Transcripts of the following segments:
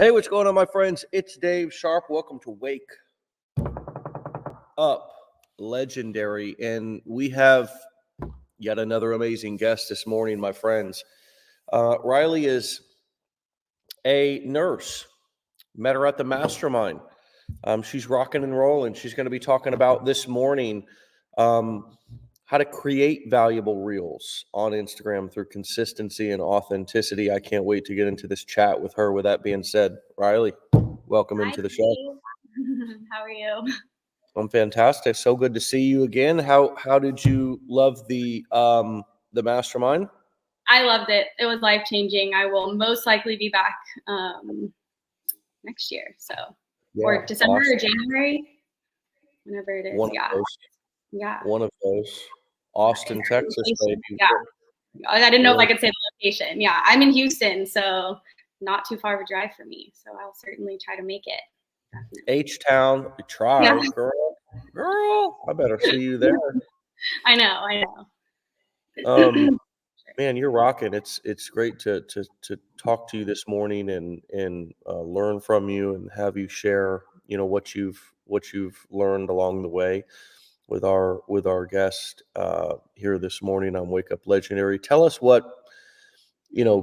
Hey, what's going on, my friends? It's Dave Sharpe. Welcome to Wake Up Legendary. And we have yet another amazing guest this morning, my friends. Riley is a nurse. Met her at the mastermind. She's rocking and rolling. She's going to be talking about this morning how to create valuable reels on Instagram through consistency and authenticity. I can't wait to get into this chat with her. With that being said, Riley, welcome Hi, into the show. how are you? I'm fantastic. So good to see you again. How did you love the mastermind? I loved it. It was life-changing. I will most likely be back next year. So, or December awesome. or January, whenever it is. One of those. Austin, Texas, baby. Yeah. I didn't know if I could say the location. Yeah, I'm in Houston, so not too far of a drive for me. So I'll certainly try to make it. H-Town, try, yeah. Girl, I better see you there. I know. Man, you're rocking. It's great to talk to you this morning and learn from you and have you share, what you've learned along the way with our guest here this morning on Wake Up Legendary. Tell us what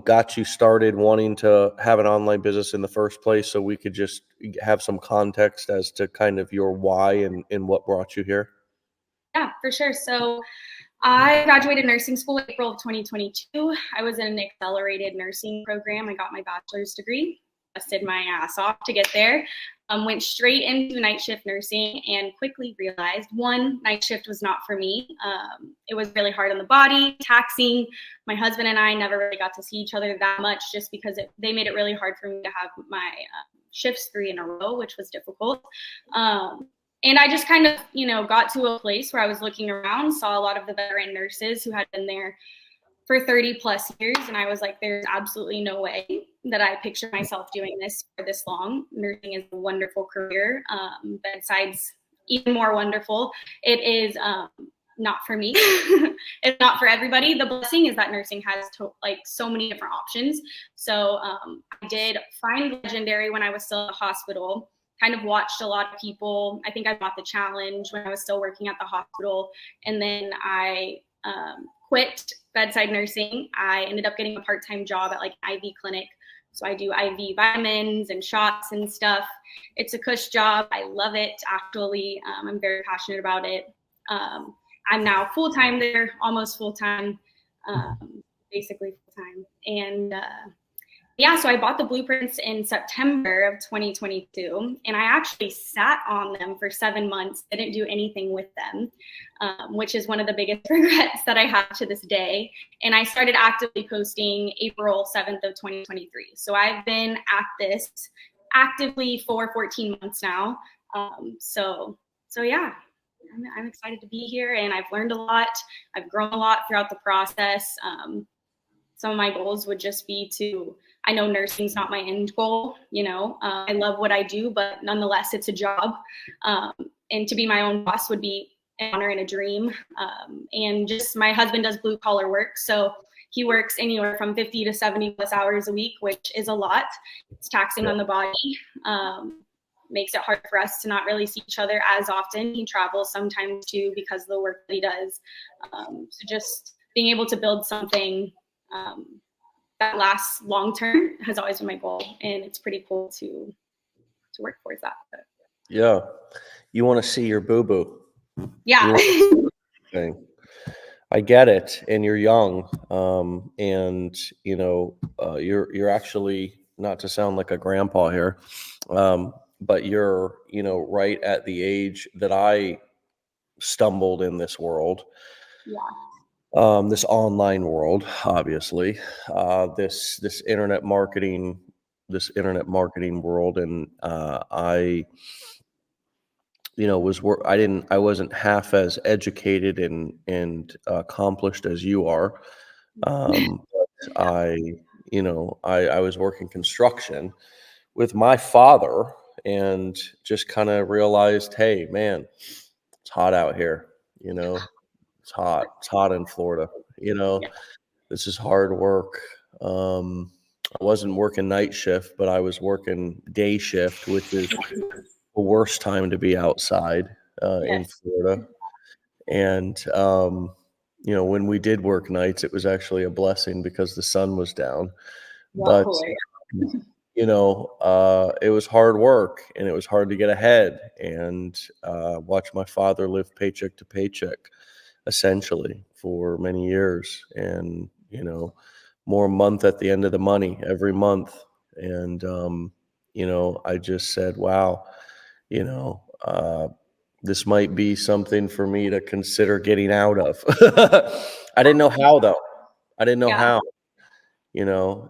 got you started wanting to have an online business in the first place, so we could just have some context as to kind of your why and what brought you here. Yeah, for sure. So I graduated nursing school in April of 2022. I was in an accelerated nursing program. I got my bachelor's degree, busted my ass off to get there. Went straight into night shift nursing and quickly realized, one, night shift was not for me. It was really hard on the body, taxing. My husband and I never really got to see each other that much just because they made it really hard for me to have my shifts 3 in a row, which was difficult. And I just kind of, got to a place where I was looking around, saw a lot of the veteran nurses who had been there for 30 plus years. And I was like, there's absolutely no way that I picture myself doing this for this long. Nursing is a wonderful career. Bedside's even more wonderful. It is not for me. It's not for everybody. The blessing is that nursing has so many different options. So I did find Legendary when I was still at the hospital. Kind of watched a lot of people. I think I bought the challenge when I was still working at the hospital. And then I quit bedside nursing. I ended up getting a part-time job at an IV clinic. So I do IV vitamins and shots and stuff. It's a cush job. I love it, actually. I'm very passionate about it. I'm now full-time there, almost full-time, basically full-time. And so I bought the blueprints in September of 2022, and I actually sat on them for 7 months, didn't do anything with them, which is one of the biggest regrets that I have to this day. And I started actively posting April 7th of 2023. So I've been at this actively for 14 months now. So yeah, I'm excited to be here, and I've learned a lot. I've grown a lot throughout the process. Some of my goals would just be I know nursing's not my end goal, I love what I do, but nonetheless, it's a job. And to be my own boss would be an honor and a dream. And just my husband does blue collar work. So he works anywhere from 50 to 70 plus hours a week, which is a lot. It's taxing on the body. Makes it hard for us to not really see each other as often. He travels sometimes too because of the work that he does. So just being able to build something that lasts long term has always been my goal, and it's pretty cool to work towards that. Yeah, you want to see your boo-boo. Yeah. I get it, and you're young, and you're actually, not to sound like a grandpa here, but you're right at the age that I stumbled in this world. Yeah. This online world, obviously, this internet marketing world, and I I wasn't half as educated and accomplished as you are. But I was working construction with my father, and just kind of realized, hey man, it's hot out here, It's hot in Florida, This is hard work. I wasn't working night shift, but I was working day shift, which is the worst time to be outside in Yes. Florida. And, when we did work nights, it was actually a blessing because the sun was down. Lot But, cooler. it was hard work and it was hard to get ahead and watch my father live paycheck to paycheck essentially for many years. And, more month at the end of the money every month. And, I just said, wow, you know, uh, this might be something for me to consider getting out of. I didn't know how though. I didn't know Yeah. how,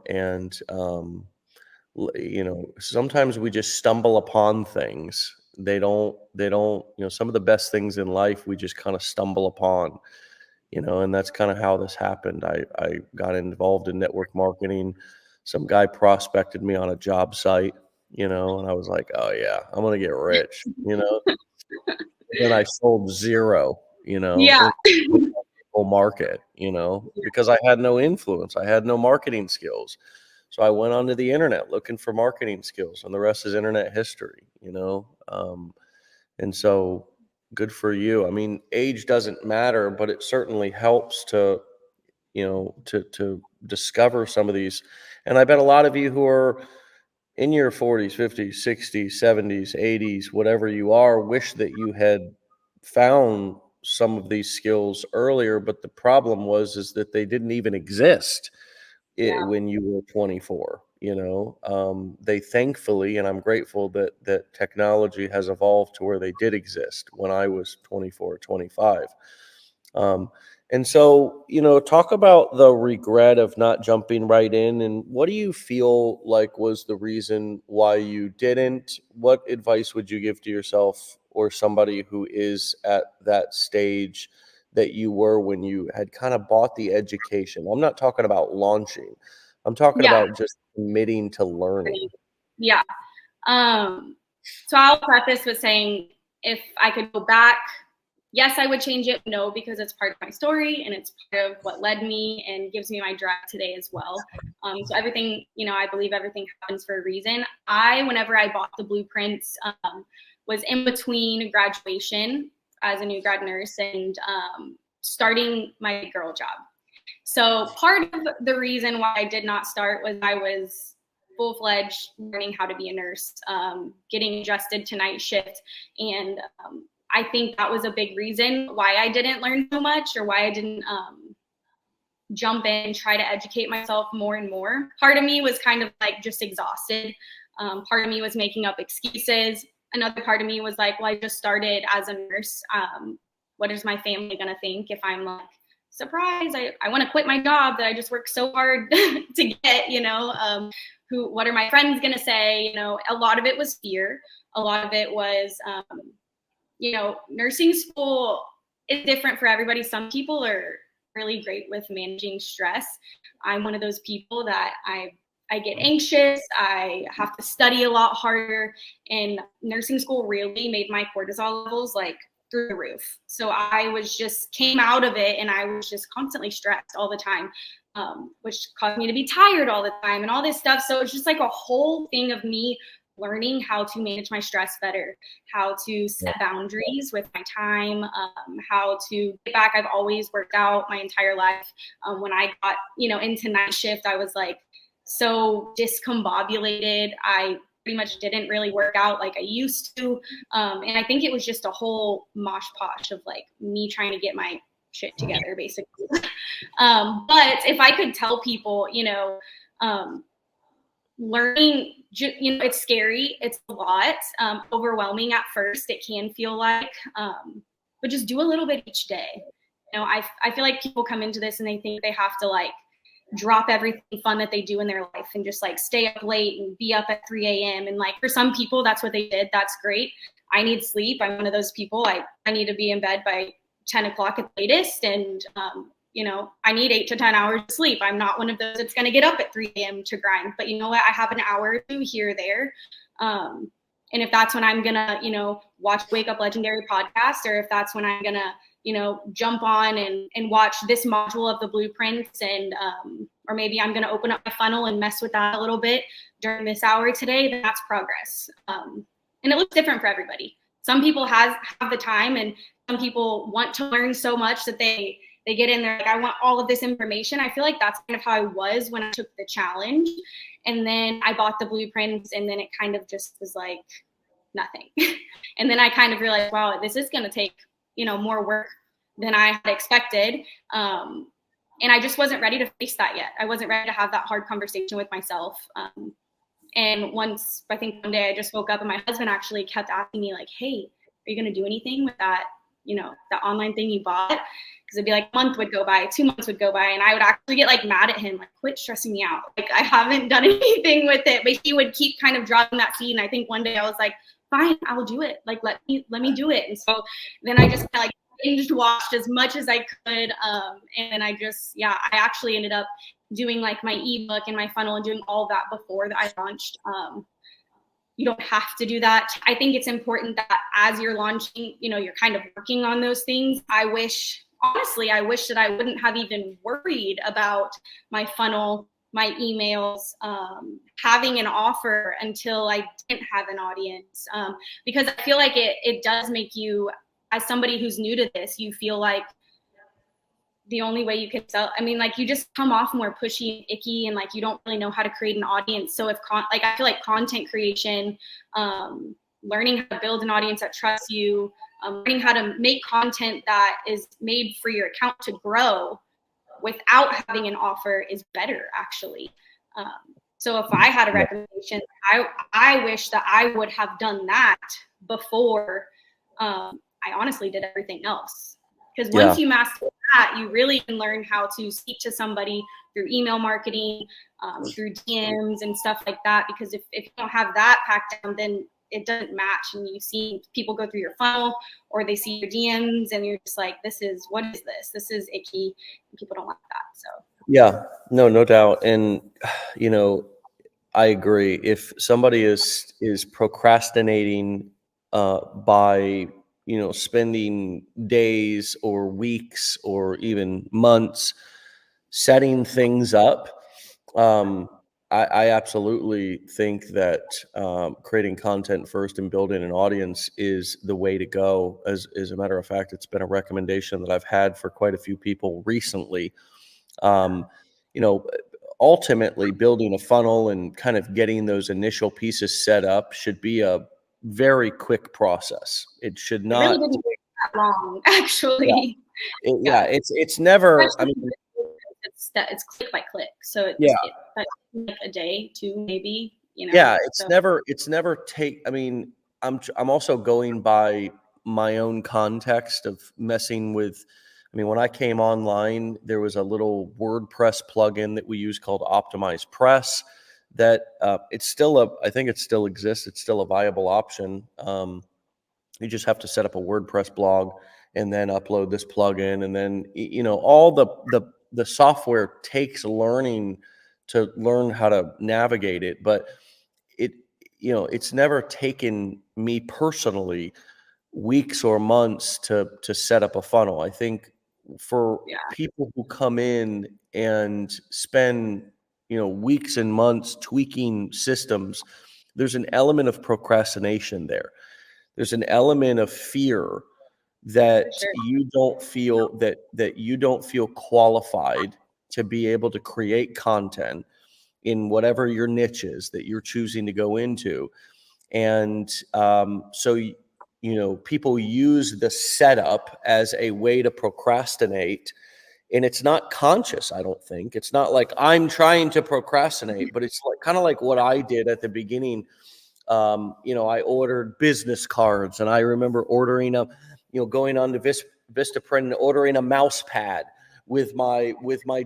and sometimes we just stumble upon things. They don't, some of the best things in life we just kind of stumble upon, and that's kind of how this happened. I got involved in network marketing. Some guy prospected me on a job site, and I was like, oh yeah, I'm gonna get rich, and then I sold zero, Yeah. in the whole market, because I had no influence. I had no marketing skills. So I went onto the internet looking for marketing skills, and the rest is internet history. And so good for you. I mean, age doesn't matter, but it certainly helps to discover some of these. And I bet a lot of you who are in your 40s, 50s, 60s, 70s, 80s, whatever you are, wish that you had found some of these skills earlier, but the problem is that they didn't even exist Yeah. when you were 24. They thankfully, and I'm grateful that technology has evolved to where they did exist when I was 24, 25. um, and so, talk about the regret of not jumping right in, and what do you feel like was the reason why you didn't? What advice would you give to yourself or somebody who is at that stage that you were when you had kind of bought the education? I'm not talking about launching. I'm talking Yeah. about just committing to learning. Yeah. Um, so I'll preface with saying if I could go back, yes, I would change it. No, because it's part of my story and it's part of what led me and gives me my drive today as well. So everything, I believe everything happens for a reason. Whenever I bought the blueprints, was in between graduation as a new grad nurse and starting my girl job. So part of the reason why I did not start was I was full-fledged learning how to be a nurse, getting adjusted to night shift. And I think that was a big reason why I didn't learn so much or why I didn't jump in and try to educate myself more and more. Part of me was kind of like just exhausted. Part of me was making up excuses. Another part of me was like, well, I just started as a nurse. What is my family going to think if I'm like, surprise, I want to quit my job that I just worked so hard to get, what are my friends going to say? A lot of it was fear. A lot of it was, nursing school is different for everybody. Some people are really great with managing stress. I'm one of those people that I get anxious. I have to study a lot harder, and nursing school really made my cortisol levels like through the roof. So I came out of it and I was just constantly stressed all the time, which caused me to be tired all the time and all this stuff. So it's just like a whole thing of me learning how to manage my stress better, how to set boundaries with my time, how to get back. I've always worked out my entire life. When I got, into night shift, I was like so discombobulated. I pretty much didn't really work out like I used to. And I think it was just a whole mosh posh of like me trying to get my shit together, basically. But if I could tell people, learning, it's scary. It's a lot, overwhelming at first. It can feel like, but just do a little bit each day. I feel like people come into this and they think they have to like drop everything fun that they do in their life and just like stay up late and be up at 3 a.m. And like for some people, that's what they did. That's great. I need sleep. I'm one of those people. I need to be in bed by 10 o'clock at the latest. And, I need 8 to 10 hours of sleep. I'm not one of those that's going to get up at 3 a.m. to grind. But you know what? I have an hour or two here or there. And if that's when I'm going to, watch Wake Up Legendary podcast, or if that's when I'm going to, jump on and watch this module of the blueprints, and or maybe I'm going to open up my funnel and mess with that a little bit during this hour today, then that's progress. And it looks different for everybody. Some people have the time, and some people want to learn so much that they get in there like, I want all of this information. I feel like that's kind of how I was when I took the challenge. And then I bought the blueprints, and then it kind of just was like nothing. And then I kind of realized, wow, this is going to take, more work than I had expected. And I just wasn't ready to face that yet. I wasn't ready to have that hard conversation with myself. And once, I think one day I just woke up, and my husband actually kept asking me like, hey, are you going to do anything with that, that online thing you bought? Because it'd be like a month would go by, 2 months would go by, and I would actually get like mad at him, like, quit stressing me out. Like, I haven't done anything with it, but he would keep kind of dropping that seed. And I think one day I was like, fine, I will do it. Like, let me do it. And so then I just like binge watched as much as I could. And then I actually ended up doing like my ebook and my funnel and doing all that before that I launched. You don't have to do that. I think it's important that as you're launching, you're kind of working on those things. Honestly, I wish that I wouldn't have even worried about my funnel, my emails, having an offer until I didn't have an audience. Because I feel like it does make you, as somebody who's new to this, you feel like the only way you can sell, like you just come off more pushy and icky, and like you don't really know how to create an audience. So I feel like content creation, learning how to build an audience that trusts you, learning how to make content that is made for your account to grow without having an offer is better, actually. So if I had a recommendation, I wish that I would have done that before I honestly did everything else. Because once you master that, you really can learn how to speak to somebody through email marketing, through DMs and stuff like that. Because if you don't have that packed down, then it doesn't match. And you see people go through your funnel, or they see your DMs, and you're just like, what is this? This is icky. And people don't like that. So Yeah, no doubt. And, I agree. If somebody is procrastinating by, spending days or weeks or even months setting things up, I absolutely think that creating content first and building an audience is the way to go. As a matter of fact, it's been a recommendation that I've had for quite a few people recently. Um, you know, Ultimately, building a funnel and kind of getting those initial pieces set up should be a very quick process. It should it really not. didn't take that long, Yeah, actually. it's never. Especially it's click by click, so Yeah, that's like a day, two maybe. yeah, So it's never take. I'm also going by my own context of messing with. When I came online, there was a little WordPress plugin that we use called Optimize Press. That I think it still exists. It's still a viable option. You just have to set up a WordPress blog and then upload this plugin, and then all the software takes learning to learn how to navigate it, but it it's never taken me personally weeks or months to set up a funnel. I think for yeah, people who come in and spend weeks and months tweaking systems, there's an element of procrastination there. There's an element of fear for that sure. you don't feel qualified to be able to create content in whatever your niche is that you're choosing to go into. And people use the setup as a way to procrastinate, and it's not conscious. I don't think it's not like I'm trying to procrastinate, but it's like kind of like what I did at the beginning. I ordered business cards, and I remember going on to Vistaprint and ordering a mouse pad with my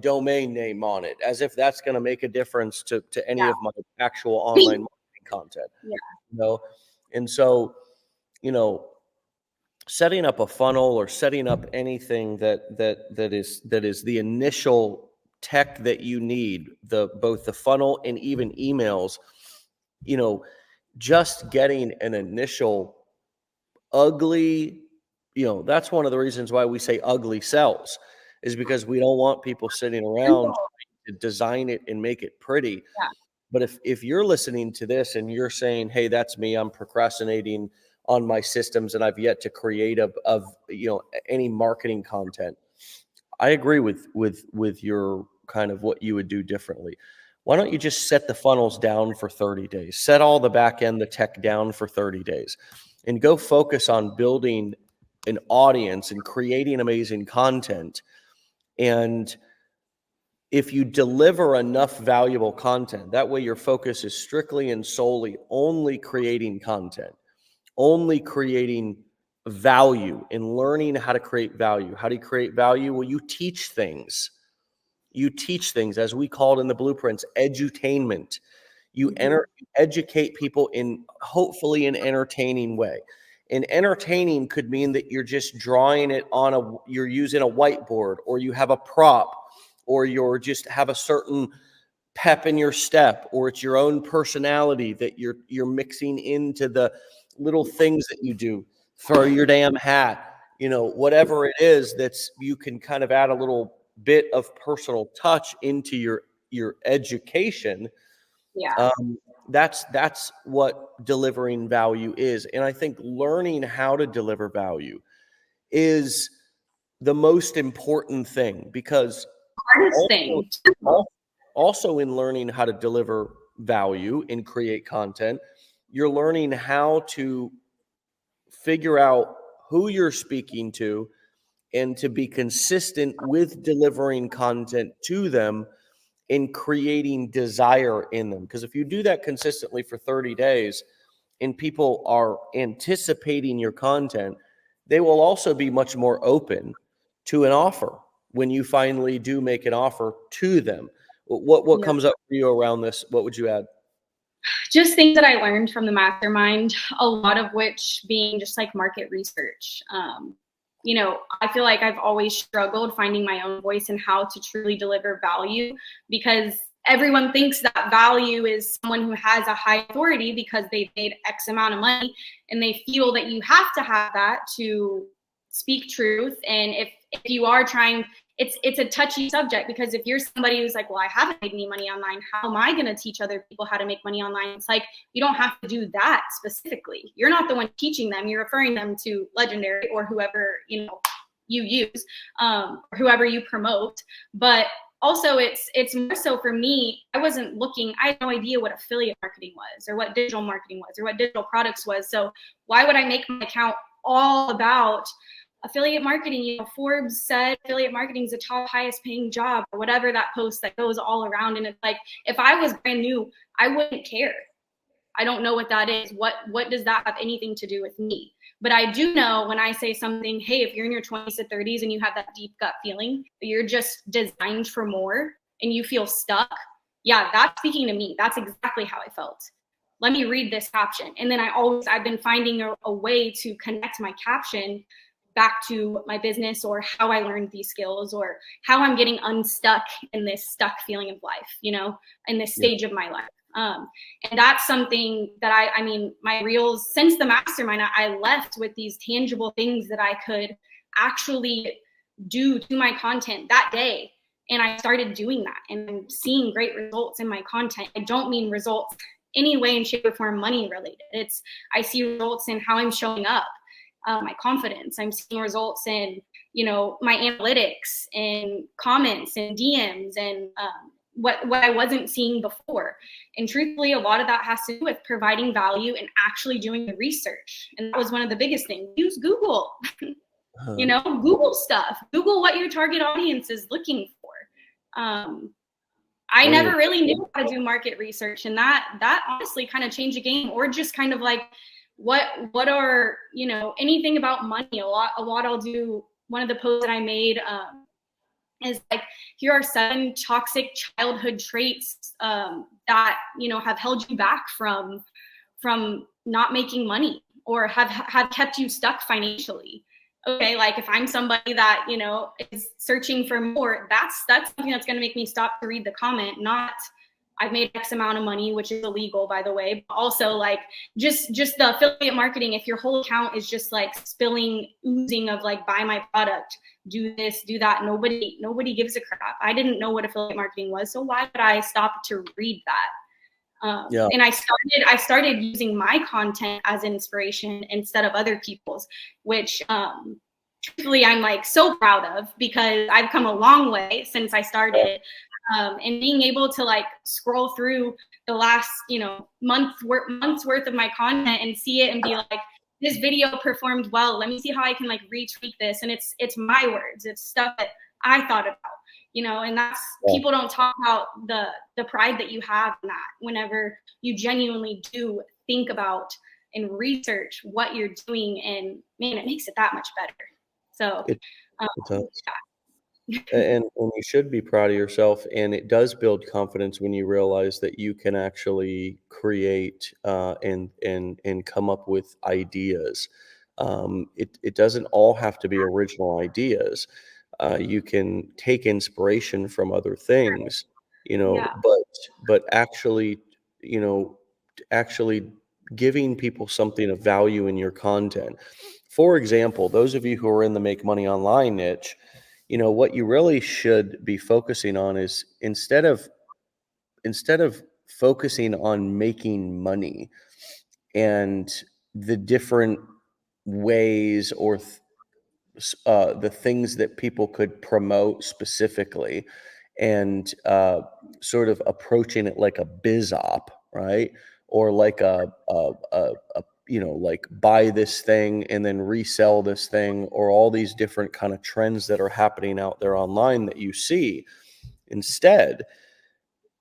domain name on it, as if that's going to make a difference to any Yeah, of my actual online marketing content. yeah, You know, and so you know, setting up a funnel or setting up anything that is the initial tech that you need, both the funnel and even emails. Just getting an initial ugly that's one of the reasons why we say ugly sells, is because we don't want people sitting around Simple. to design it and make it pretty. Yeah. But if you're listening to this and you're saying, hey, that's me, I'm procrastinating on my systems and I've yet to create any marketing content, I agree with your kind of what you would do differently. Why don't you just set the funnels down for 30 days? Set all the back end, the tech down for 30 days and go focus on building an audience and creating amazing content. And if you deliver enough valuable content, that way your focus is strictly and solely only creating content, only creating value and learning how to create value. How do you create value? Well, you teach things. You teach things, as we call it in the blueprints, edutainment. You educate people in hopefully an entertaining way. And entertaining could mean that you're just drawing it you're using a whiteboard, or you have a prop, or you're just have a certain pep in your step, or it's your own personality that you're mixing into the little things that you do. Throw your damn hat, whatever it is, you can kind of add a little bit of personal touch into your education. Yeah. That's what delivering value is. And I think learning how to deliver value is the most important thing, because Hardest thing. also in learning how to deliver value and create content, you're learning how to figure out who you're speaking to and to be consistent with delivering content to them and creating desire in them. Because if you do that consistently for 30 days and people are anticipating your content, they will also be much more open to an offer when you finally do make an offer to them. What Yeah. comes up for you around this? What would you add? Just things that I learned from the mastermind, a lot of which being just like market research. I feel like I've always struggled finding my own voice and how to truly deliver value, because everyone thinks that value is someone who has a high authority because they've made X amount of money, and they feel that you have to have that to speak truth. And if you are trying, it's a touchy subject, because if you're somebody who's like, well, I haven't made any money online, how am I going to teach other people how to make money online? It's like, you don't have to do that specifically. You're not the one teaching them. You're referring them to Legendary or whoever you use, or whoever you promote. But also it's more so for me, I had no idea what affiliate marketing was, or what digital marketing was, or what digital products was. So why would I make my account all about affiliate marketing? Forbes said affiliate marketing is the top highest paying job, or whatever that post that goes all around. And it's like, if I was brand new, I wouldn't care. I don't know what that is. What does that have anything to do with me? But I do know when I say something, hey, if you're in your 20s to 30s and you have that deep gut feeling that you're just designed for more and you feel stuck, yeah, that's speaking to me. That's exactly how I felt. Let me read this caption. And then I've been finding a way to connect my caption back to my business, or how I learned these skills, or how I'm getting unstuck in this stuck feeling of life, in this stage of my life. And that's something that my reels, since the mastermind, I left with these tangible things that I could actually do to my content that day. And I started doing that, and I'm seeing great results in my content. I don't mean results any way in shape or form money related. I see results in how I'm showing up, my confidence. I'm seeing results in, my analytics and comments and DMs and what I wasn't seeing before. And truthfully, a lot of that has to do with providing value and actually doing the research. And that was one of the biggest things. Use Google, Google stuff. Google what your target audience is looking for. I never really knew how to do market research, and that honestly kind of changed the game. Or just kind of like, what are, anything about money. A lot I'll do. One of the posts that I made is like, here are 7 toxic childhood traits that have held you back from not making money, or have kept you stuck financially. Okay, like if I'm somebody that is searching for more, that's something that's going to make me stop to read the comment. Not, I've made X amount of money, which is illegal, by the way. But also, like, just the affiliate marketing, if your whole account is just like oozing of like, buy my product, do this, do that, nobody gives a crap. I didn't know what affiliate marketing was, so why would I stop to read that? Yeah. And I started using my content as inspiration instead of other people's, which truthfully I'm like so proud of, because I've come a long way since I started. And being able to like scroll through the last, month's worth of my content and see it and be like, this video performed well. Let me see how I can like retweak this. And it's my words. It's stuff that I thought about, and that's, people don't talk about the pride that you have in that whenever you genuinely do think about and research what you're doing, and man, it makes it that much better. So It does. And you should be proud of yourself, and it does build confidence when you realize that you can actually create and come up with ideas. It doesn't all have to be original ideas. You can take inspiration from other things, Yeah. but actually, actually giving people something of value in your content. For example, those of you who are in the make money online niche, what you really should be focusing on is instead of focusing on making money and the different ways or the things that people could promote specifically, and sort of approaching it like a biz op, right? Or like like buy this thing and then resell this thing, or all these different kind of trends that are happening out there online that you see. Instead,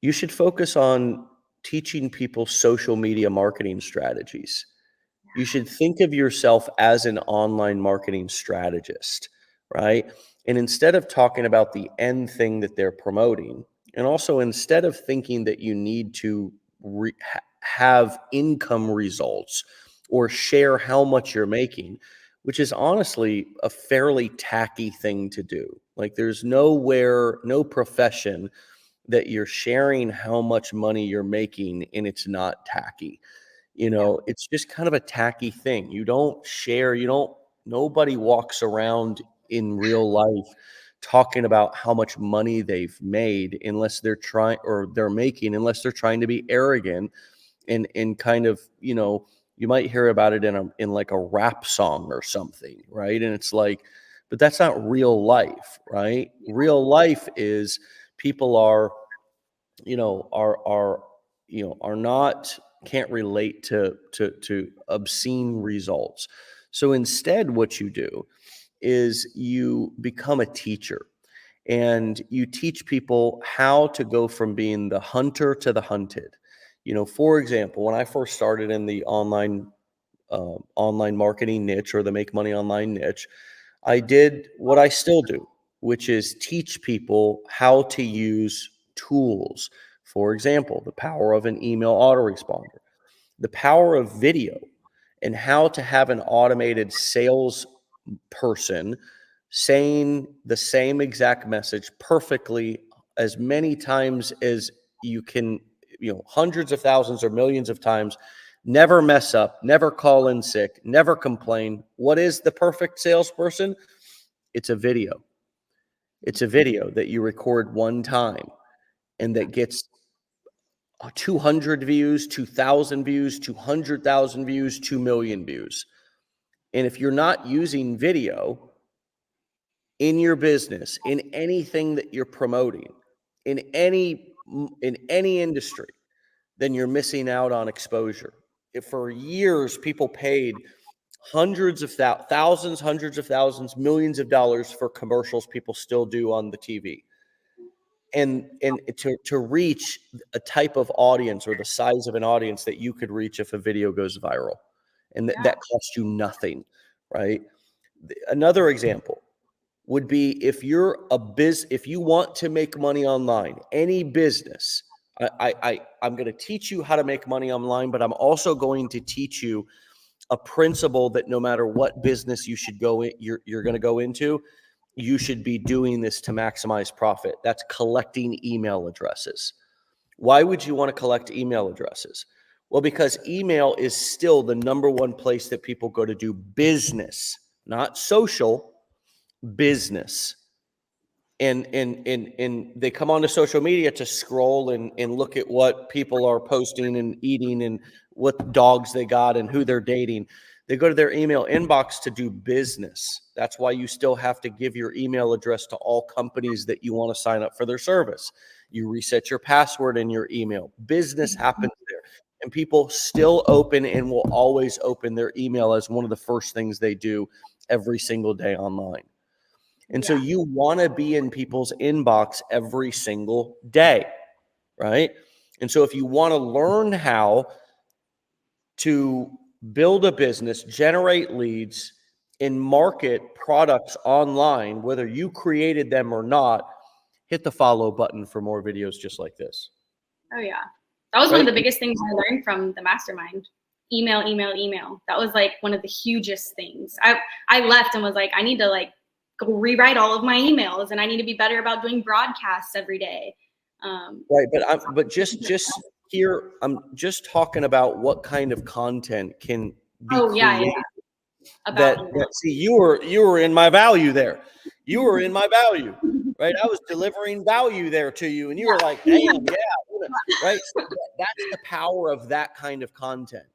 you should focus on teaching people social media marketing strategies. You should think of yourself as an online marketing strategist, right? And instead of talking about the end thing that they're promoting, and also instead of thinking that you need to have income results or share how much you're making, which is honestly a fairly tacky thing to do. Like, there's no profession that you're sharing how much money you're making and it's not tacky. It's just kind of a tacky thing. You don't share, nobody walks around in real life talking about how much money they've made unless they're trying, or they're making, unless they're trying to be arrogant and kind of, you might hear about it in like a rap song or something, right? And it's like, but that's not real life, right? Real life is people are, are not, can't relate to obscene results. So instead, what you do is you become a teacher, and you teach people how to go from being the hunter to the hunted. For example, when I first started in the online marketing niche, or the make money online niche, I did what I still do, which is teach people how to use tools. For example, the power of an email autoresponder, the power of video, and how to have an automated sales person saying the same exact message perfectly as many times as you can, hundreds of thousands or millions of times, never mess up, never call in sick, never complain. What is the perfect salesperson? It's a video. It's a video that you record one time and that gets 200 views, 2,000 views, 200,000 views, 2 million views. And if you're not using video in your business, in anything that you're promoting, in any industry, then you're missing out on exposure. If for years people paid hundreds of thousands, millions of dollars for commercials people still do on the TV, and to reach a type of audience, or the size of an audience that you could reach if a video goes viral, and that costs you nothing, right? Another example would be, if if you want to make money online, any business, I'm going to teach you how to make money online, but I'm also going to teach you a principle that no matter what business you should go in, you're going to go into, you should be doing this to maximize profit. That's collecting email addresses. Why would you want to collect email addresses? Well, because email is still the number one place that people go to do business, not social, business. And they come onto social media to scroll and look at what people are posting and eating and what dogs they got and who they're dating. They go to their email inbox to do business. That's why you still have to give your email address to all companies that you want to sign up for their service. You reset your password in your email. Business happens there. And people still open and will always open their email as one of the first things they do every single day online. And so you want to be in people's inbox every single day, right? And so if you want to learn how to build a business, generate leads, and market products online, whether you created them or not, hit the follow button for more videos just like this. Oh yeah. That was one of the biggest things I learned from the mastermind. Email, email, email. That was like one of the hugest things. I left and was like, I need to like go rewrite all of my emails, and I need to be better about doing broadcasts every day. Right, but just here, I'm just talking about what kind of content can be created. That see, you were in my value there. You were in my value, right? I was delivering value there to you, and you were like, "Damn, yeah," right? So that's the power of that kind of content.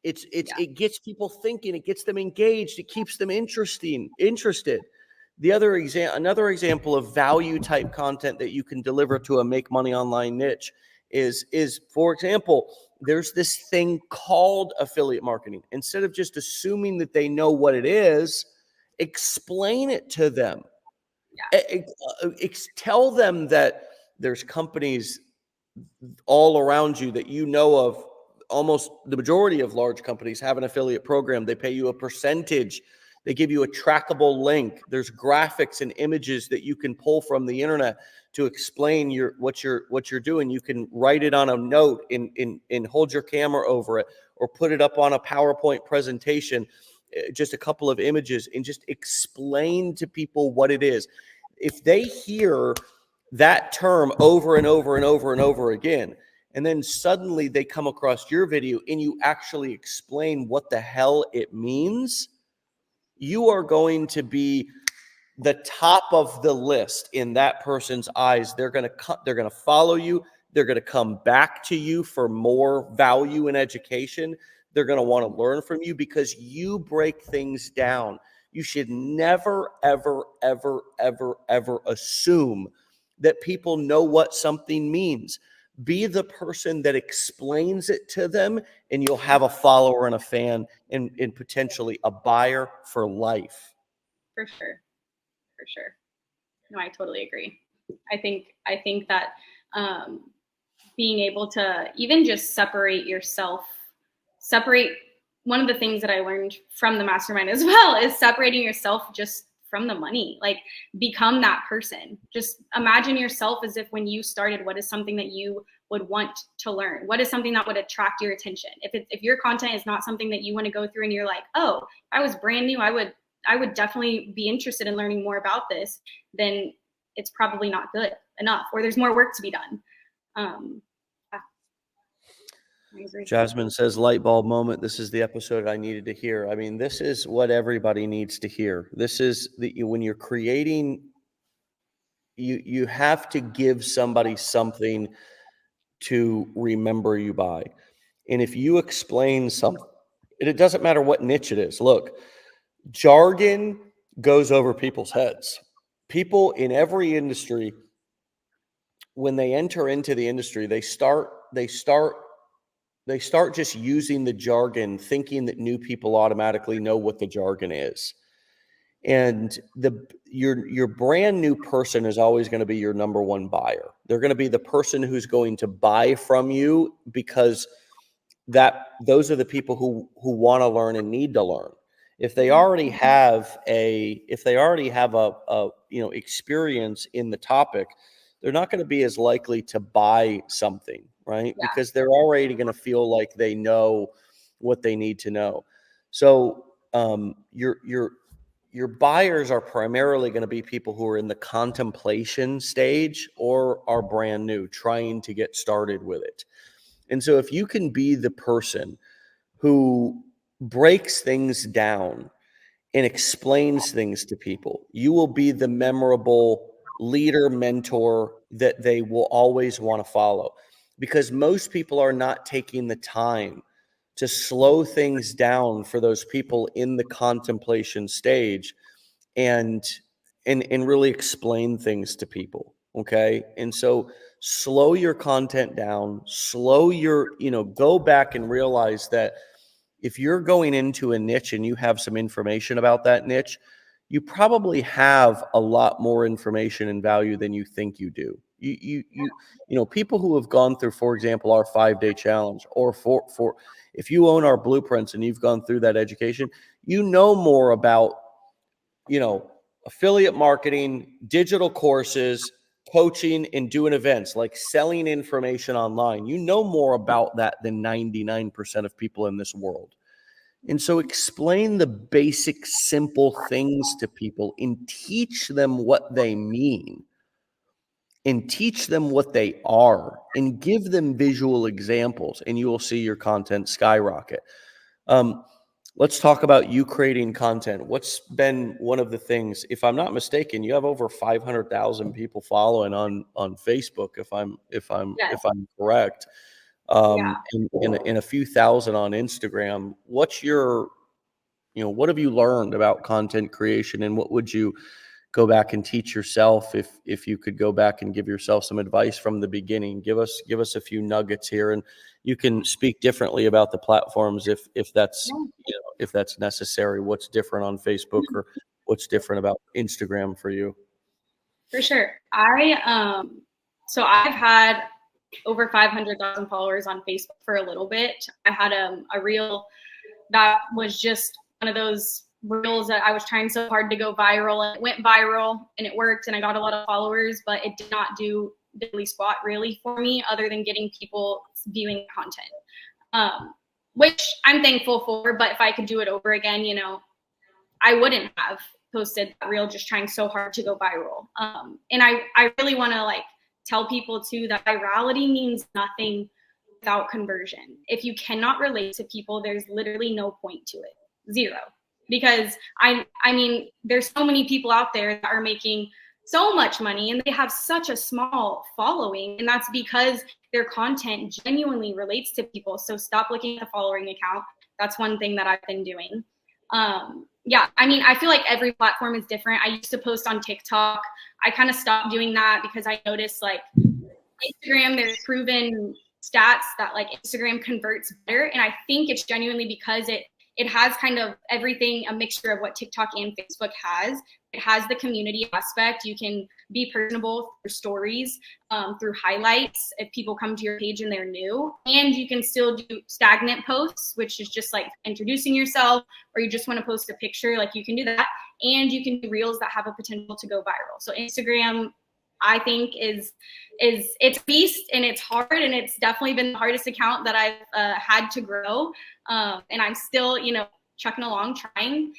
It gets people thinking, it gets them engaged, it keeps them interested. Another example of value type content that you can deliver to a make money online niche is for example, there's this thing called affiliate marketing. Instead of just assuming that they know what it is, explain it to them. Tell them that there's companies all around you that you know of. Almost the majority of large companies have an affiliate program. They pay you a percentage. They give you a trackable link. There's graphics and images that you can pull from the internet to explain what you're doing. You can write it on a note and hold your camera over it, or put it up on a PowerPoint presentation, just a couple of images, and just explain to people what it is. If they hear that term over and over and over and over again, and then suddenly they come across your video and you actually explain what the hell it means, you are going to be the top of the list in that person's eyes. They're going to follow you. They're going to come back to you for more value and education. They're going to want to learn from you because you break things down. You should never, ever, ever, ever, ever assume that people know what something means. Be the person that explains it to them, and you'll have a follower and a fan and potentially a buyer for life. For sure. For sure. No, I totally agree. I think that being able to even just separate one of the things that I learned from the mastermind as well is separating yourself just from the money. Like, become that person. Just imagine yourself as if when you started, what is something that you would want to learn? What is something that would attract your attention? If your content is not something that you want to go through and you're like, oh, if I was brand new, I would definitely be interested in learning more about this, then it's probably not good enough, or there's more work to be done. Jasmine says, light bulb moment. This is the episode I needed to hear. I mean, this is what everybody needs to hear. This is when you're creating, you have to give somebody something to remember you by. And if you explain something, it doesn't matter what niche it is. Look, jargon goes over people's heads. People in every industry, when they enter into the industry, they start just using the jargon, thinking that new people automatically know what the jargon is. And your brand new person is always going to be your number one buyer. They're going to be the person who's going to buy from you because those are the people who want to learn and need to learn. If they already have a experience in the topic, they're not going to be as likely to buy something, right? Yeah. Because they're already going to feel like they know what they need to know. So your buyers are primarily going to be people who are in the contemplation stage or are brand new, trying to get started with it. And so if you can be the person who breaks things down and explains things to people, you will be the memorable leader, mentor that they will always want to follow, because most people are not taking the time to slow things down for those people in the contemplation stage and and really explain things to people. Okay. And so slow your content down, slow your, go back and realize that if you're going into a niche and you have some information about that niche, you probably have a lot more information and value than you think you do. People who have gone through, for example, our 5-day challenge, or for if you own our blueprints and you've gone through that education, you know more about, affiliate marketing, digital courses, coaching, and doing events, like selling information online. You know more about that than 99% of people in this world. And so explain the basic, simple things to people and teach them what they mean and teach them what they are and give them visual examples, and you will see your content skyrocket. Um, let's talk about you creating content. What's been one of the things, if I'm not mistaken, you have over 500,000 people following on Facebook, Yes. if I'm correct, Yeah. and a few thousand on Instagram. What's your, what have you learned about content creation, and what would you go back and teach yourself if you could go back and give yourself some advice from the beginning? Give us a few nuggets here, and you can speak differently about the platforms if that's, if that's necessary. What's different on Facebook, or what's different about Instagram for you? For sure. So I've had over 500,000 followers on Facebook for a little bit. I had a reel that was just one of those reels that I was trying so hard to go viral, and it went viral and it worked and I got a lot of followers, but it did not do diddly squat really for me other than getting people viewing content, which I'm thankful for. But if I could do it over again, I wouldn't have posted that reel just trying so hard to go viral. And I really want to tell people too that virality means nothing without conversion. If you cannot relate to people, there's literally no point to it. Zero. Because I mean, there's so many people out there that are making so much money and they have such a small following, and that's because their content genuinely relates to people. So stop looking at the following account. That's one thing that I've been doing. Yeah, I mean, I feel like every platform is different. I used to post on TikTok. I kind of stopped doing that because I noticed Instagram, there's proven stats that Instagram converts better. And I think it's genuinely because it has kind of everything, a mixture of what TikTok and Facebook has. It has the community aspect. You can be personable through stories, through highlights if people come to your page and they're new. And you can still do stagnant posts, which is just introducing yourself, or you just want to post a picture, you can do that. And you can do reels that have a potential to go viral. So Instagram, I think it's a beast, and it's hard, and it's definitely been the hardest account that I've had to grow. And I'm still, chucking along, trying.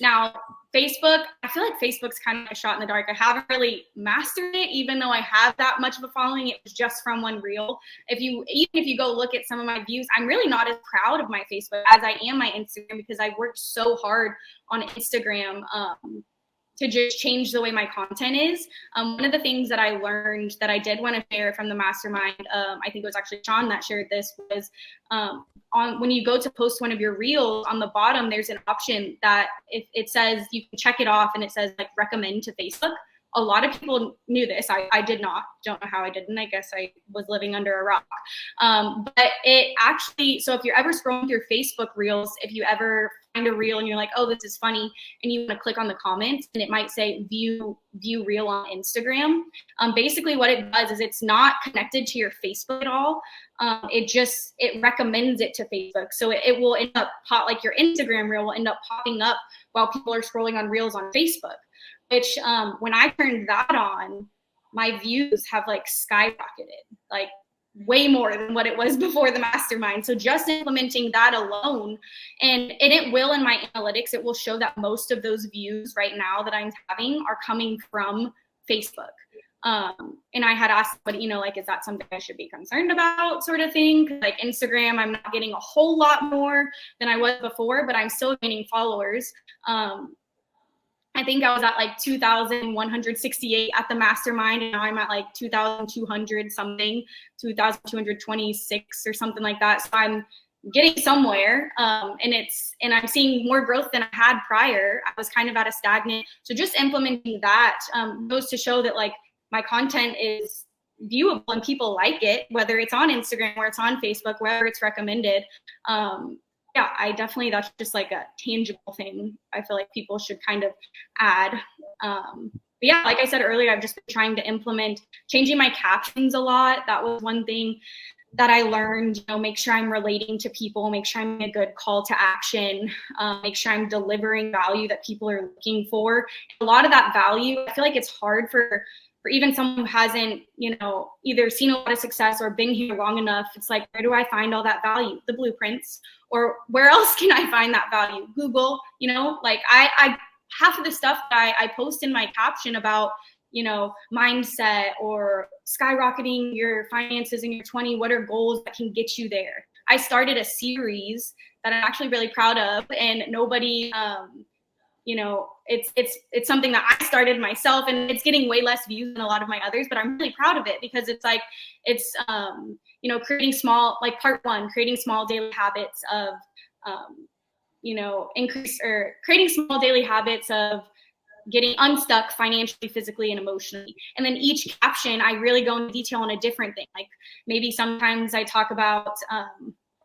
Now, Facebook, I feel like Facebook's kind of a shot in the dark. I haven't really mastered it, even though I have that much of a following. It was just from one reel. Even if you go look at some of my views, I'm really not as proud of my Facebook as I am my Instagram, because I worked so hard on Instagram to just change the way my content is. One of the things that I learned that I did want to share from the mastermind, I think it was actually Sean that shared this, was when you go to post one of your reels, on the bottom, there's an option that if it says, you can check it off, and it says recommend to Facebook. A lot of people knew this. I did not. Don't know how I didn't. I guess I was living under a rock. But it actually, so if you're ever scrolling through Facebook reels, if you ever find a reel and you're like, oh, this is funny, and you want to click on the comments, and it might say view reel on Instagram. Basically what it does is it's not connected to your Facebook at all. It recommends it to Facebook. So it will end up your Instagram reel will end up popping up while people are scrolling on reels on Facebook. Which when I turned that on, my views have skyrocketed. way more than what it was before the mastermind. So just implementing that alone, and it will, in my analytics, it will show that most of those views right now that I'm having are coming from Facebook. And I had asked, but like, is that something I should be concerned about, sort of thing? 'Cause like Instagram, I'm not getting a whole lot more than I was before, but I'm still gaining followers. I think I was at like 2,168 at the mastermind, and now I'm at like 2,200 something, 2,226 or something like that. So I'm getting somewhere, and I'm seeing more growth than I had prior. I was kind of at a stagnant. So just implementing that goes to show that like my content is viewable and people like it, whether it's on Instagram or it's on Facebook, whether it's recommended. Yeah, I definitely, that's just like a tangible thing I feel like people should kind of add. But yeah, like I said earlier, I've just been trying to implement changing my captions a lot. That was one thing that I learned, make sure I'm relating to people, make sure I'm a good call to action, make sure I'm delivering value that people are looking for. A lot of that value, I feel like it's hard for even someone who hasn't, either seen a lot of success or been here long enough. It's like, where do I find all that value? The blueprints. Or where else can I find that value? Google, like I half of the stuff that I post in my caption about, mindset or skyrocketing your finances in your 20, what are goals that can get you there? I started a series that I'm actually really proud of, and nobody, it's something that I started myself, and it's getting way less views than a lot of my others, but I'm really proud of it because it's like, it's, creating small, like part one, creating small daily habits of, creating small daily habits of getting unstuck financially, physically, and emotionally. And then each caption, I really go into detail on a different thing. Like maybe sometimes I talk about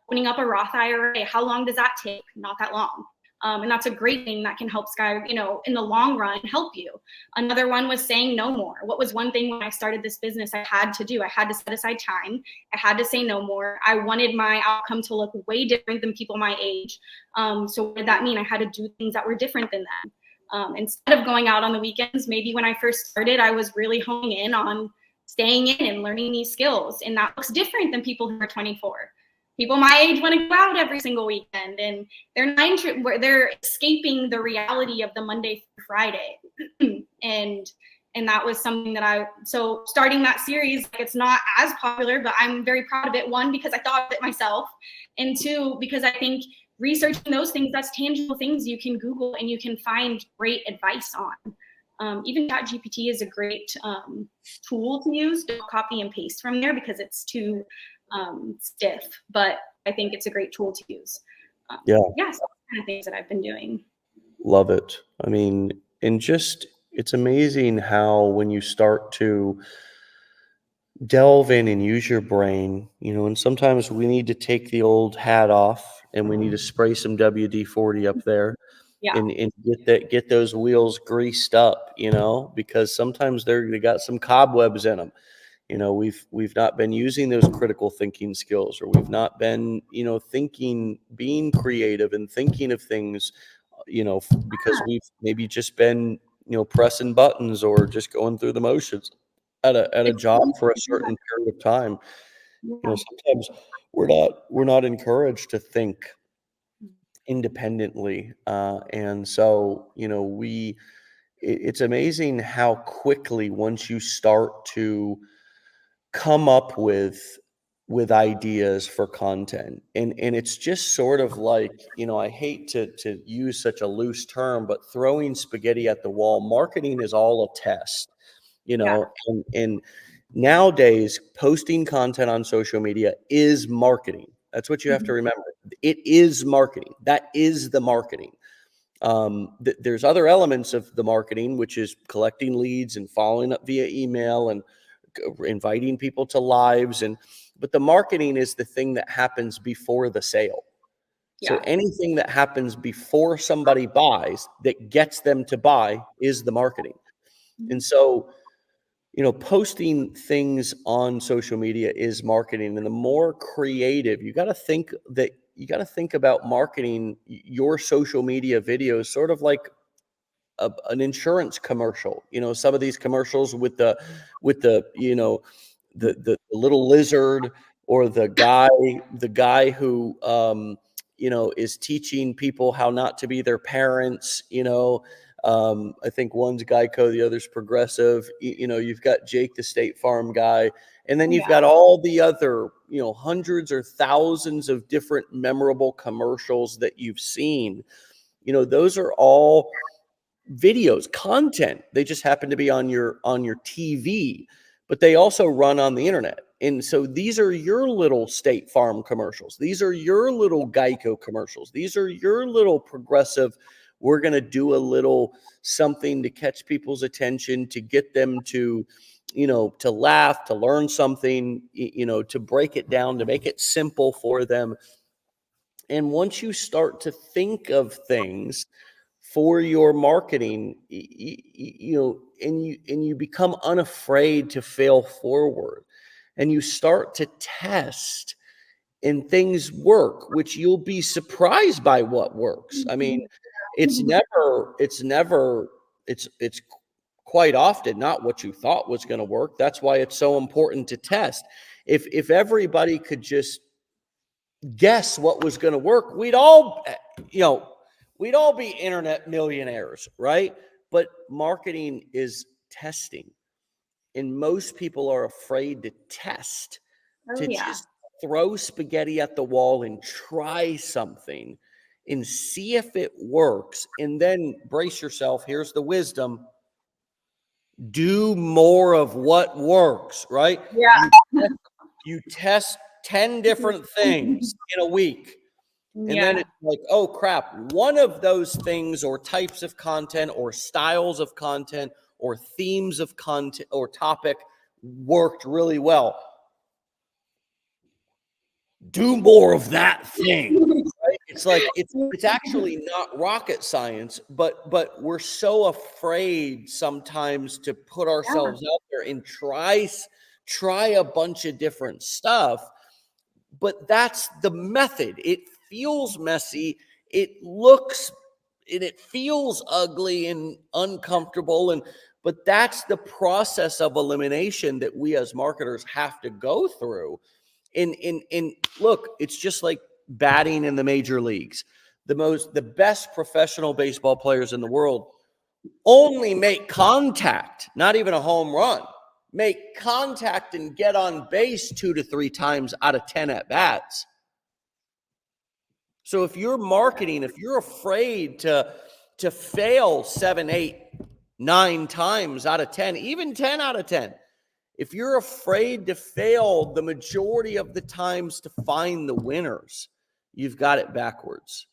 opening up a Roth IRA. How long does that take? Not that long. And that's a great thing that can help in the long run, help you. Another one was saying no more. What was one thing when I started this business I had to do? I had to set aside time. I had to say no more. I wanted my outcome to look way different than people my age. So what did that mean? I had to do things that were different than them. Instead of going out on the weekends, maybe when I first started, I was really honing in on staying in and learning these skills. And that looks different than people who are 24. People my age want to go out every single weekend, and they're escaping the reality of the Monday through Friday. and that was something that so starting that series, it's not as popular, but I'm very proud of it. One, because I thought of it myself, and two, because I think researching those things, that's tangible things you can Google and you can find great advice on. Even ChatGPT is a great tool to use. Don't copy and paste from there because it's too stiff, but I think it's a great tool to use. So that's the kind of things that I've been doing. Love it. I mean, and just, it's amazing how when you start to delve in and use your brain, and sometimes we need to take the old hat off and we need to spray some WD-40 up there. Yeah. And get those wheels greased up, because sometimes they got some cobwebs in them. We've not been using those critical thinking skills, or we've not been, being creative and thinking of things, because we've maybe just been, pressing buttons or just going through the motions at a job for a certain period of time. Sometimes we're not encouraged to think independently. And so, it's amazing how quickly, once you start to come up with ideas for content, and it's just sort of like, I hate to use such a loose term, but throwing spaghetti at the wall. Marketing is all a test, and nowadays posting content on social media is marketing. That's what you have to remember. It is marketing. That is the marketing. There's other elements of the marketing, which is collecting leads and following up via email and inviting people to lives, but the marketing is the thing that happens before the sale. So anything that happens before somebody buys that gets them to buy is the marketing. And so, posting things on social media is marketing. And the more creative, you got to think about marketing your social media videos sort of like an insurance commercial. Some of these commercials with the the little lizard, or the guy who is teaching people how not to be their parents. I think one's Geico, the other's Progressive. You've got Jake, the State Farm guy, and then you've got all the other, hundreds or thousands of different memorable commercials that you've seen. Those are all videos, content. They just happen to be on your TV, but they also run on the internet. And so these are your little State Farm commercials. These are your little Geico commercials. These are your little Progressive. We're going to do a little something to catch people's attention, to get them to, to laugh, to learn something, to break it down, to make it simple for them. And once you start to think of things for your marketing, and you become unafraid to fail forward, and you start to test, and things work, which you'll be surprised by what works. I mean, it's quite often not what you thought was going to work. That's why it's so important to test. If everybody could just guess what was going to work, we'd all be internet millionaires, right? But marketing is testing, and most people are afraid to test, just throw spaghetti at the wall and try something and see if it works. And then brace yourself. Here's the wisdom: do more of what works, right? You test 10 different things in a week. And then it's like, oh crap, one of those things or types of content or styles of content or themes of content or topic worked really well. Do more of that thing. Right? It's like it's actually not rocket science, but we're so afraid sometimes to put ourselves out there and try a bunch of different stuff. But that's the method. It feels messy. It looks and it feels ugly and uncomfortable, but that's the process of elimination that we as marketers have to go through. And look, it's just like batting in the major leagues. The best professional baseball players in the world only make contact, not even a home run. Make contact and get on base 2 to 3 times out of 10 at bats. So if you're marketing, if you're afraid to fail 7, 8, 9 times out of 10, even 10 out of 10, if you're afraid to fail the majority of the times to find the winners, you've got it backwards.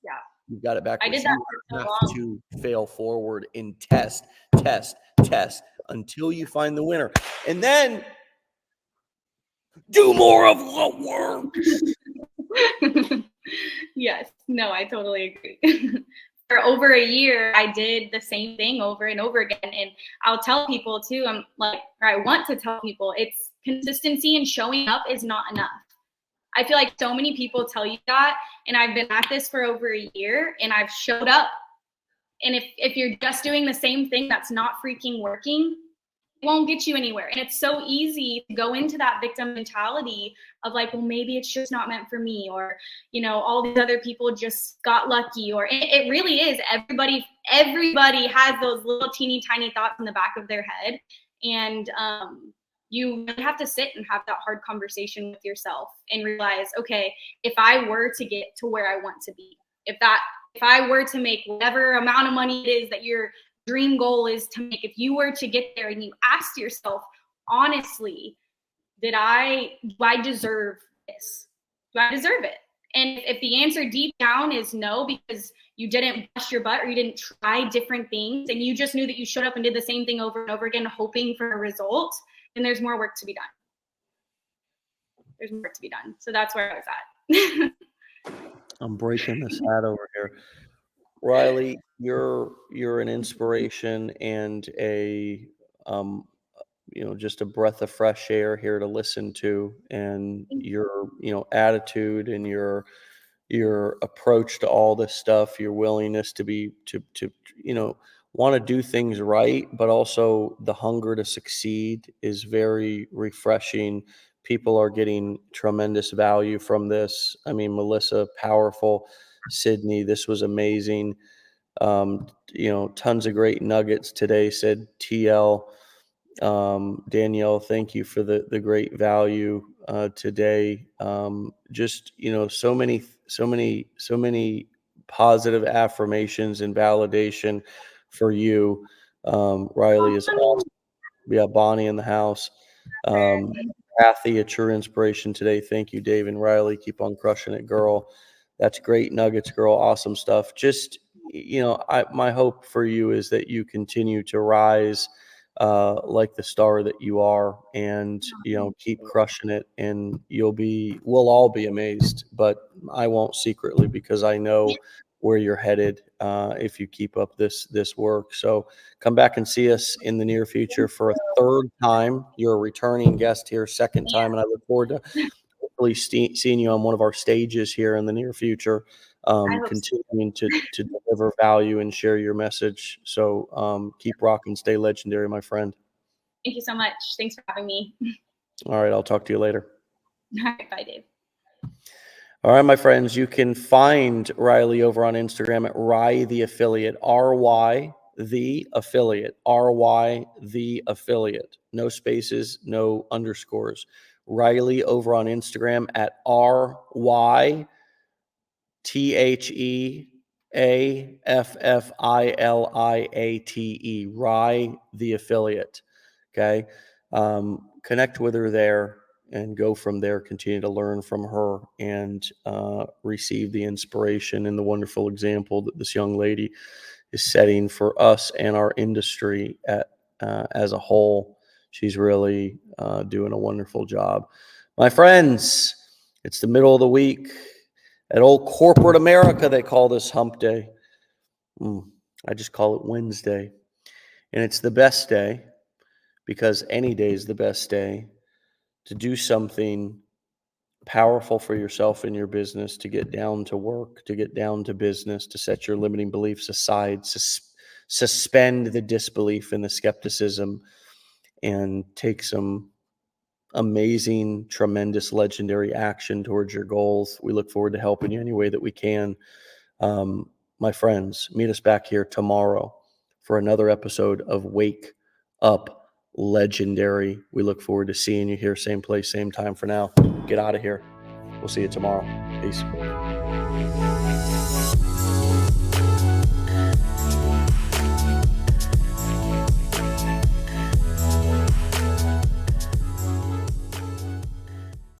Yeah. You've got it backwards. I did that You have to fail forward and test until you find the winner. And then do more of what works. Yes. No, I totally agree. For over a year, I did the same thing over and over again. And I'll tell people too, I want to tell people, it's consistency and showing up is not enough. I feel like so many people tell you that, and I've been at this for over a year and I've showed up. And if you're just doing the same thing that's not freaking working, it won't get you anywhere. And it's so easy to go into that victim mentality of like, well, maybe it's just not meant for me, or, all these other people just got lucky, or it really is. Everybody has those little teeny tiny thoughts in the back of their head. And you really have to sit and have that hard conversation with yourself and realize, okay, if I were to get to where I want to be, if I were to make whatever amount of money it is that your dream goal is to make, if you were to get there and you asked yourself honestly, do I deserve this? Do I deserve it? And if the answer deep down is no, because you didn't bust your butt or you didn't try different things and you just knew that you showed up and did the same thing over and over again, hoping for a result, then there's more work to be done. There's more work to be done. So that's where I was at. I'm breaking this hat over here. Riley, you're an inspiration and a just a breath of fresh air here to listen to, and your attitude and your approach to all this stuff, your willingness to want to do things right, but also the hunger to succeed is very refreshing. People are getting tremendous value from this. I mean, Melissa, powerful. Sydney, this was amazing. Tons of great nuggets today, said TL. Danielle, thank you for the great value today. So many positive affirmations and validation for you. Riley is awesome. We got Bonnie in the house. Um, Kathy, a true inspiration today. Thank you, Dave and Riley. Keep on crushing it, girl. That's great nuggets, girl. Awesome stuff. Just, my hope for you is that you continue to rise like the star that you are, and, keep crushing it, and we'll all be amazed, but I won't secretly, because I know where you're headed if you keep up this work. So come back and see us in the near future for a third time. You're a returning guest here, second time, and I look forward to hopefully seeing you on one of our stages here in the near future, continuing to deliver value and share your message. So keep rocking, stay legendary, my friend. Thank you so much. Thanks for having me. All right, I'll talk to you later. All right, bye, Dave. All right, my friends, you can find Riley over on Instagram at Ry the Affiliate, RY the Affiliate, RY the Affiliate. No spaces, no underscores. Riley over on Instagram at RY TheAffiliate, Rye the Affiliate. Okay. Connect with her there and go from there. Continue to learn from her and receive the inspiration and the wonderful example that this young lady is setting for us and our industry as a whole. She's really doing a wonderful job. My friends, it's the middle of the week. At old corporate America, they call this hump day. I just call it Wednesday. And it's the best day, because any day is the best day, to do something powerful for yourself and your business, to get down to work, to get down to business, to set your limiting beliefs aside, suspend the disbelief and the skepticism, and take some amazing, tremendous, legendary action towards your goals. We look forward to helping you any way that we can. My friends, meet us back here tomorrow for another episode of Wake Up Legendary. We look forward to seeing you here, same place, same time. For now, get out of here. We'll see you tomorrow. Peace.